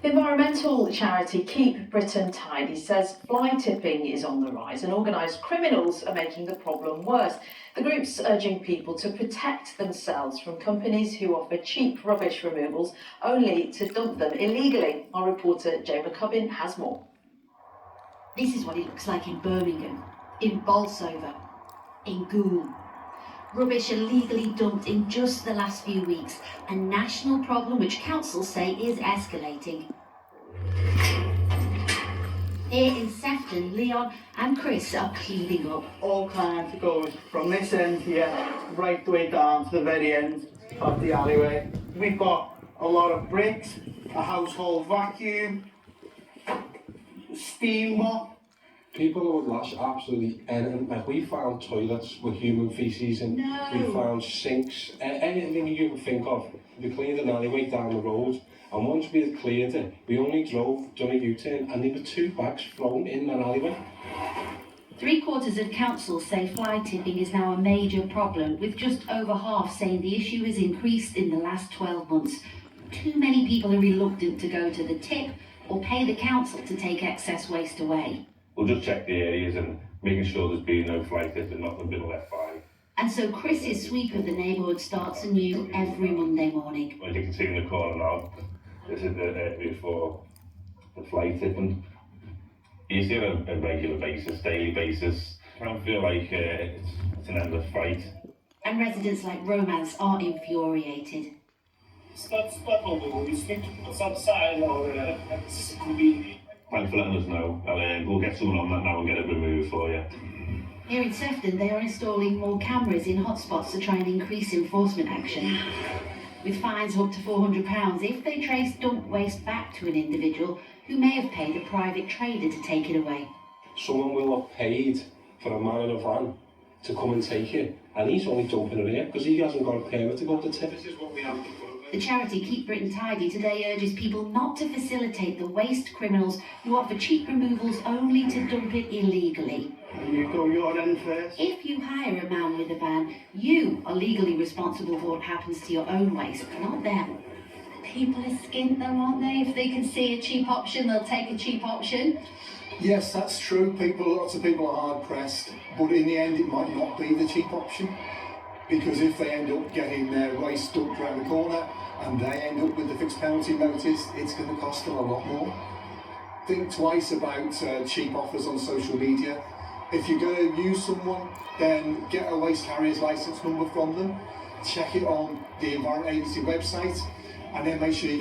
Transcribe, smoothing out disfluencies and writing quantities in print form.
The environmental charity Keep Britain Tidy says fly tipping is on the rise and organised criminals are making the problem worse. The group's urging people to protect themselves from companies who offer cheap rubbish removals only to dump them illegally. Our reporter Jay McCubbin has more. This is what it looks like in Birmingham, in Bolsover, in Goole. Rubbish illegally dumped in just the last few weeks, a national problem which councils say is escalating. Here in Sefton, Leon and Chris are cleaning up. All client goes from this end here right the way down to the very end of the alleyway. We've got a lot of bricks, a household vacuum, steam mop. People would lash absolutely anything. Like, we found toilets with human feces in. No. We found sinks, anything you can think of. We cleared an alleyway down the road, and once we had cleared it, we only done a U-turn, and there were 2 bags thrown in that alleyway. 3/4 of councils say fly tipping is now a major problem, with just over half saying the issue has increased in the last 12 months. Too many people are reluctant to go to the tip or pay the council to take excess waste away. We'll just check the areas and making sure there's been no fly tipping and nothing been left by. And so Chris's sweep of the neighbourhood starts anew every Monday morning. As you can see in the corner now, this is the area for the fly tipping. You see it on a regular basis, daily basis. I don't feel like it's an endless fight. And residents like Romance are infuriated. Stop we speak to us outside or it's convenient. Thanks for letting us know. We'll get someone on that now and get it removed for you. Here in Sefton, they are installing more cameras in hotspots to try and increase enforcement action, with fines of up to £400 if they trace dump waste back to an individual who may have paid a private trader to take it away. Someone will have paid for a man in a van to come and take it, and he's only dumping it here because he hasn't got a permit to go to tip. This is what we have to put. The charity Keep Britain Tidy today urges people not to facilitate the waste criminals who offer cheap removals only to dump it illegally. And you go your end first. If you hire a man with a van, you are legally responsible for what happens to your own waste, not them. People are skint though, aren't they? If they can see a cheap option, they'll take a cheap option. Yes, that's true. Lots of people are hard pressed, but in the end it might not be the cheap option, because if they end up getting their waste dumped around the corner and they end up with the fixed penalty notice, it's going to cost them a lot more. Think twice about cheap offers on social media. If you're going to use someone, then get a waste carrier's licence number from them, check it on the Environment Agency website, and then make sure you get